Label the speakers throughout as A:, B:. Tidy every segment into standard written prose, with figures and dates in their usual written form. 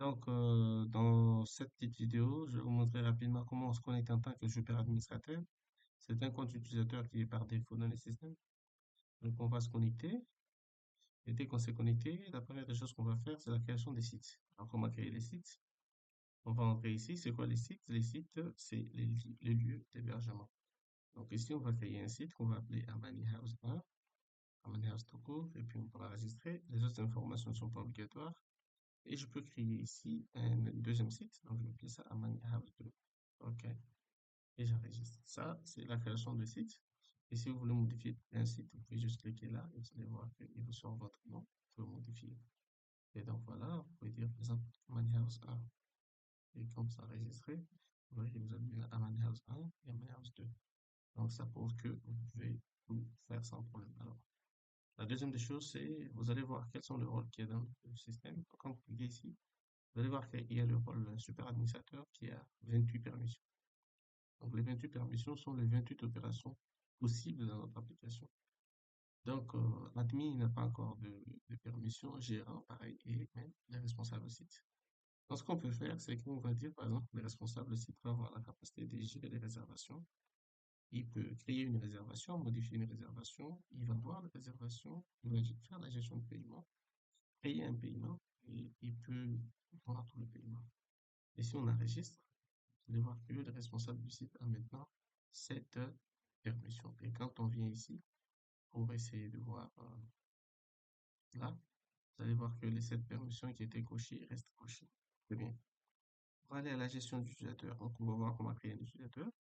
A: Donc, dans cette petite vidéo, je vais vous montrer rapidement comment on se connecte en tant que super administrateur. C'est un compte utilisateur qui est par défaut dans les systèmes. Donc, on va se connecter. Et dès qu'on s'est connecté, la première des choses qu'on va faire, c'est la création des sites. Alors, comment créer les sites? On va entrer ici. C'est quoi les sites? Les sites, c'est les lieux d'hébergement. Donc, ici, on va créer un site qu'on va appeler Amani House 1, Amani House tout court, et puis on va l'enregistrer. Les autres informations ne sont pas obligatoires. Et je peux créer ici un deuxième site. Donc, je vais appeler ça Amani House 2. OK. Et j'enregistre. Ça, c'est la création de site. Et si vous voulez modifier un site, vous pouvez juste cliquer là et vous allez voir qu'il vous sort votre nom. Vous pouvez modifier. Et donc voilà, vous pouvez dire par exemple Amani House 1. Et comme ça enregistré, vous voyez que vous avez bien Amani House 1 et Amani House 2. Donc ça prouve que vous pouvez tout faire sans problème. Alors, la deuxième des choses, c'est vous allez voir quels sont les rôles qu'il y a dans le système. Donc, quand vous cliquez ici, vous allez voir qu'il y a le rôle super administrateur qui a 28 permissions. Donc, les 28 permissions sont les 28 opérations possibles dans notre application. Donc, l'admin n'a pas encore de permission, gérant, pareil, et même les responsables sites. Donc, ce qu'on peut faire, c'est qu'on va dire, par exemple, le responsable site va avoir la capacité de gérer les réservations. Il peut créer une réservation, modifier une réservation, il va voir la réservation, il va faire la gestion de paiement, payer un paiement, et il peut voir tout le paiement. Et si on enregistre, vous allez voir que le responsable du site a maintenant cette permission. Et quand on vient ici pour essayer de voir là, vous allez voir que les 7 permissions qui étaient cochées restent cochées. Très bien. On va aller à la gestion d'utilisateur. Donc, on va voir comment créer un utilisateur.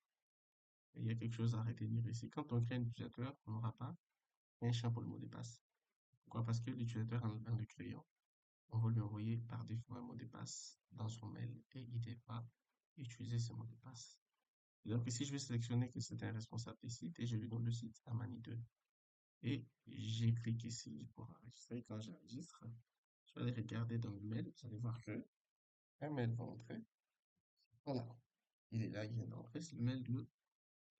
A: Et il y a quelque chose à retenir ici. Quand on crée un utilisateur, on n'aura pas un champ pour le mot de passe. Pourquoi? Parce que l'utilisateur, en le créant, on va lui envoyer par défaut un mot de passe dans son mail et il ne va pas utiliser ce mot de passe. Donc ici, je vais sélectionner que c'est un responsable des sites et je lui donne le site Amani 2. Et j'ai cliqué ici pour enregistrer. Quand j'enregistre, je vais aller regarder dans le mail. Vous allez voir que un mail va entrer. Voilà. Il est là, il vient d'entrer. C'est le mail de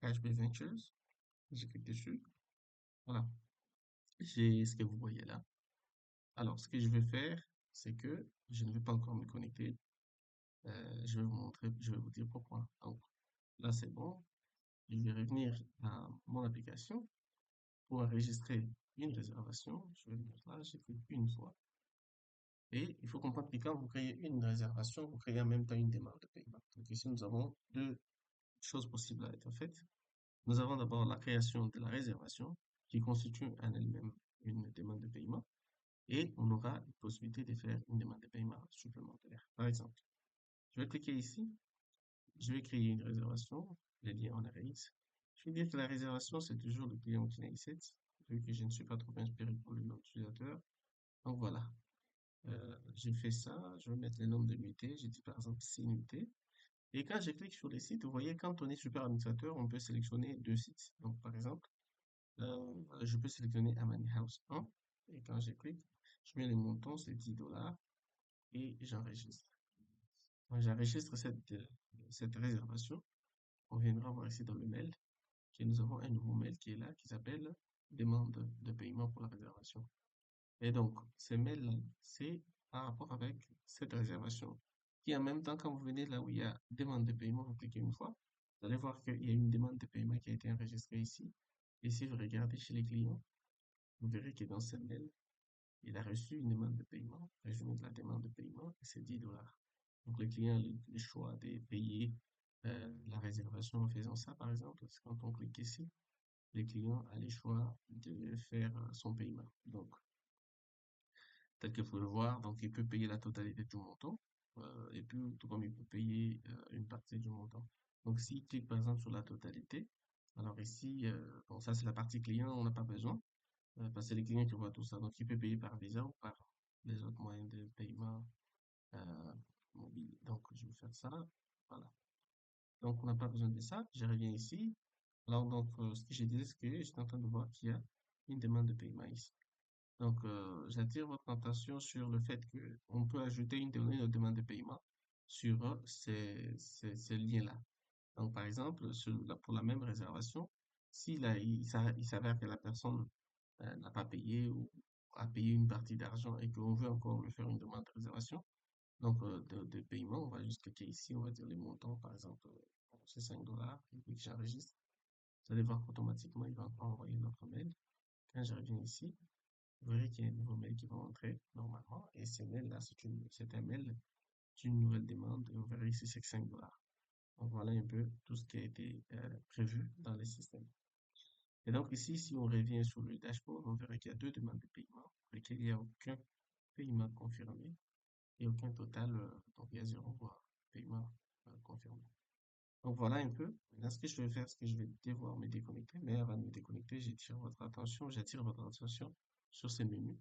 A: HB Ventures. Je clique dessus. Voilà. J'ai ce que vous voyez là. Alors, ce que je vais faire, c'est que je ne vais pas encore me connecter. Je vais vous montrer, je vais vous dire pourquoi. Donc, là, c'est bon. Je vais revenir à mon application pour enregistrer une réservation. Je vais venir là, j'ai cliqué une fois. Et il faut comprendre que quand vous créez une réservation, vous créez en même temps une demande de paiement. Donc ici, nous avons deux choses possibles à être faites. Nous avons d'abord la création de la réservation, qui constitue en elle-même une demande de paiement. Et on aura la possibilité de faire une demande de paiement supplémentaire. Par exemple, je vais cliquer ici, je vais créer une réservation, les liens en RX. Je vais dire que la réservation, c'est toujours le client qui ici, vu que je ne suis pas trop inspiré pour le nom d'utilisateur. Donc voilà, j'ai fait ça, je vais mettre le nombre de nuitées, j'ai dit par exemple 6 nuitées. Et quand je clique sur les sites, vous voyez, quand on est super administrateur, on peut sélectionner deux sites. Donc par exemple, je peux sélectionner Amani House 1, et quand je clique, je mets les montants, c'est 10 dollars, et j'enregistre. J'enregistre cette réservation. On viendra voir ici dans le mail que nous avons un nouveau mail qui est là, qui s'appelle demande de paiement pour la réservation. Et donc, ce mail-là, c'est par rapport avec cette réservation. Qui en même temps, quand vous venez là où il y a demande de paiement, vous cliquez une fois, vous allez voir qu'il y a une demande de paiement qui a été enregistrée ici. Et si vous regardez chez les clients, vous verrez que dans ce mail, il a reçu une demande de paiement, résumé de la demande de paiement, et c'est 10 dollars. Donc, le client a le choix de payer la réservation en faisant ça, par exemple. Quand on clique ici, le client a le choix de faire son paiement. Donc, tel que vous pouvez le voir, donc il peut payer la totalité du montant, et puis tout comme il peut payer une partie du montant. Donc, s'il clique par exemple sur la totalité, alors ici, bon, ça c'est la partie client, on n'a pas besoin, parce que c'est les clients qui voient tout ça. Donc, il peut payer par Visa ou par les autres moyens de paiement euh, mobile. Donc, je vais faire ça. Voilà. Donc, on n'a pas besoin de ça. Je reviens ici. Alors, donc, ce que je disais, c'est que j'étais en train de voir qu'il y a une demande de paiement ici. Donc, j'attire votre attention sur le fait qu'on peut ajouter une donnée de demande de paiement sur ces liens-là. Donc, par exemple, pour la même réservation, il s'avère que la personne n'a pas payé ou a payé une partie d'argent et qu'on veut encore lui faire une demande de réservation, Donc, de paiement, on va juste cliquer ici, on va dire les montants, par exemple, c'est 5 dollars, et puis que j'enregistre. Vous allez voir qu'automatiquement, il va envoyer notre mail. Quand je reviens ici, vous verrez qu'il y a un nouveau mail qui va entrer normalement. Et ce mail-là, c'est un mail d'une nouvelle demande. Et vous verrez ici, c'est 5 dollars. Donc voilà un peu tout ce qui a été prévu dans le système. Et donc ici, si on revient sur le dashboard, on verra qu'il y a deux demandes de paiement pour lesquelles il n'y a aucun paiement confirmé et aucun total. Donc il y a zéro paiement confirmé. Donc voilà un peu. Maintenant, ce que je vais faire, c'est que je vais devoir me déconnecter. Mais avant de me déconnecter, j'attire votre attention sur ces menus.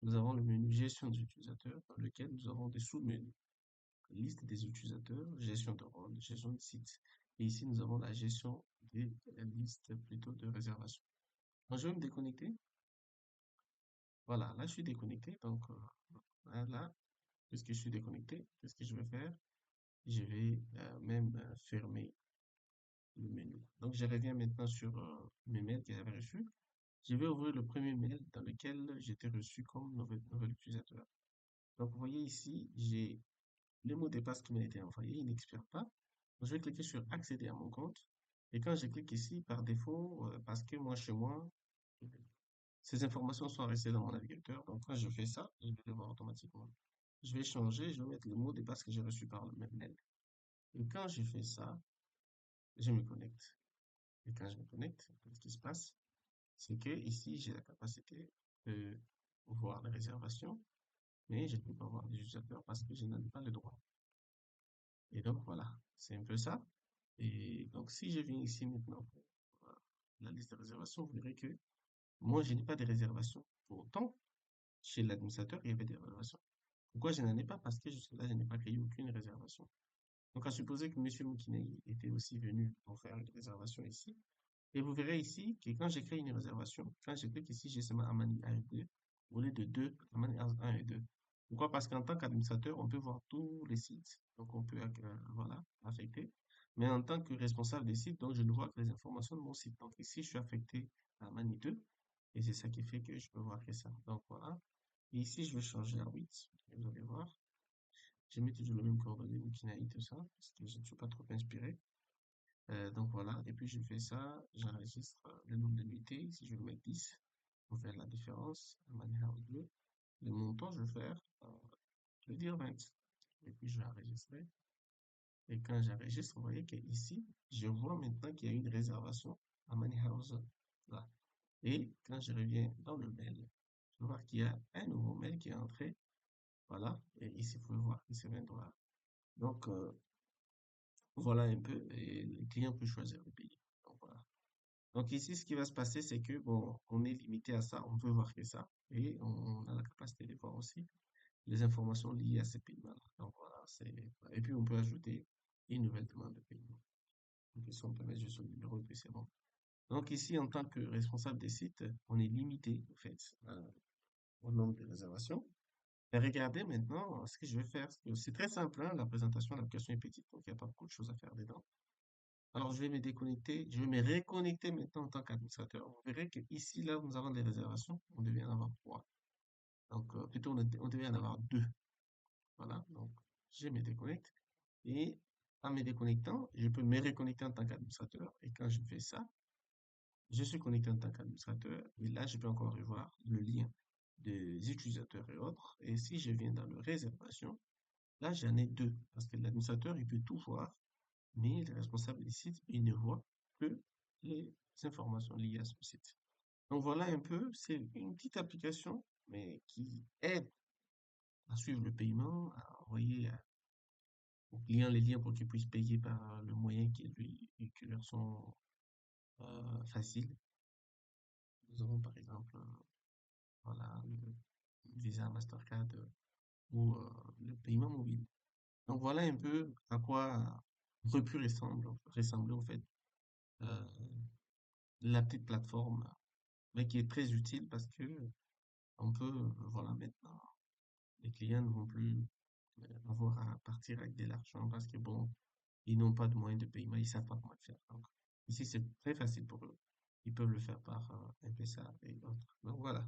A: Nous avons le menu gestion des utilisateurs dans lequel nous avons des sous-menus. Liste des utilisateurs, gestion de rôle, gestion de site. Et ici, nous avons la gestion des listes plutôt de réservation. Donc, je vais me déconnecter. Voilà, là, je suis déconnecté. Donc, là, puisque je suis déconnecté, qu'est-ce que je vais faire? Je vais même fermer le menu. Donc, je reviens maintenant sur mes mails que j'avais reçus. Je vais ouvrir le premier mail dans lequel j'étais reçu comme nouvel utilisateur. Donc, vous voyez ici, j'ai le mot de passe qui m'a été envoyé, il n'expire pas. Donc, je vais cliquer sur accéder à mon compte. Et quand je clique ici, par défaut, parce que moi, chez moi, ces informations sont restées dans mon navigateur. Donc, quand je fais ça, je vais le voir automatiquement. Je vais changer, je vais mettre le mot de passe que j'ai reçu par le même mail. Et quand je fais ça, je me connecte. Et quand je me connecte, ce qui se passe, c'est que ici, j'ai la capacité de voir les réservations, mais je ne peux pas voir les utilisateurs parce que je n'en ai pas le droit. Et donc, voilà, c'est un peu ça. Et donc, si je viens ici maintenant pour la liste de réservations, vous verrez que moi, je n'ai pas de réservation. Pourtant, chez l'administrateur, il y avait des réservations. Pourquoi je n'en ai pas? Parce que jusque-là, je n'ai pas créé aucune réservation. Donc, à supposer que M. Moukinei était aussi venu pour faire une réservation ici. Et vous verrez ici que quand j'écris une réservation, quand je clique ici, j'ai seulement Amani 1 et 2, au lieu de 2, Amani 1 et 2. Pourquoi? Parce qu'en tant qu'administrateur, on peut voir tous les sites, donc on peut voilà, affecter. Mais en tant que responsable des sites, donc je ne vois que les informations de mon site. Donc ici, je suis affecté à Amani 2, et c'est ça qui fait que je peux voir que ça. Donc voilà. Et ici, je vais changer à 8, vous allez voir. Je mets toujours le même coordonnées, Mukinaï, tout ça, parce que je ne suis pas trop inspiré. Donc voilà, et puis je fais ça, j'enregistre le nombre de nuitées, si je veux mettre 10 pour faire la différence, de manière bleue. Le montant, je vais faire, je vais dire 20. Et puis je vais enregistrer. Et quand j'enregistre, vous voyez qu'ici, je vois maintenant qu'il y a une réservation à Money House là. Et quand je reviens dans le mail, je vais voir qu'il y a un nouveau mail qui est entré. Voilà, et ici, vous pouvez voir que c'est 20 dollars. Donc, voilà un peu, et le client peut choisir de payer. Donc, voilà. Donc ici, ce qui va se passer, c'est que bon, on est limité à ça, on peut voir que ça, et on a la capacité de voir aussi les informations liées à ces paiements-là. Donc voilà, et puis on peut ajouter une nouvelle demande de paiement. Donc ici, on peut mettre juste le numéro et puis c'est bon. Donc ici, en tant que responsable des sites, on est limité, en fait, au nombre de réservations. Et regardez maintenant ce que je vais faire. C'est très simple, hein, la présentation, l'application est petite, donc il n'y a pas beaucoup de choses à faire dedans. Alors, je vais me déconnecter, je vais me reconnecter maintenant en tant qu'administrateur. Vous verrez que ici, là, nous avons des réservations. On devait en avoir trois. Donc, plutôt, on devait en avoir deux. Voilà. Donc, je me déconnecte. Et en me déconnectant, je peux me reconnecter en tant qu'administrateur. Et quand je fais ça, je suis connecté en tant qu'administrateur. Et là, je peux encore revoir le lien des utilisateurs et autres. Et si je viens dans le réservation, là, j'en ai deux. Parce que l'administrateur, il peut tout voir. Mais le responsable des sites, il ne voit que les informations liées à son site. Donc voilà un peu, c'est une petite application, mais qui aide à suivre le paiement, à envoyer au client les liens pour qu'il puisse payer par le moyen qui leur sont faciles. Nous avons par exemple voilà, le Visa, Mastercard ou le paiement mobile. Donc voilà un peu à quoi aurait pu ressembler en fait euh, la petite plateforme, mais qui est très utile parce que on peut, voilà, maintenant, les clients ne vont plus avoir à partir avec de l'argent parce que bon, ils n'ont pas de moyens de paiement, ils savent pas comment le faire. Donc, ici, c'est très facile pour eux. Ils peuvent le faire par M-Pesa et autres. Donc voilà.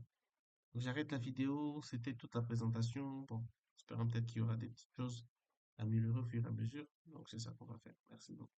A: Donc, j'arrête la vidéo, c'était toute la présentation. Bon, espérant peut-être qu'il y aura des petites choses à améliorer au fur et à mesure. Donc, c'est ça qu'on va faire. Merci beaucoup.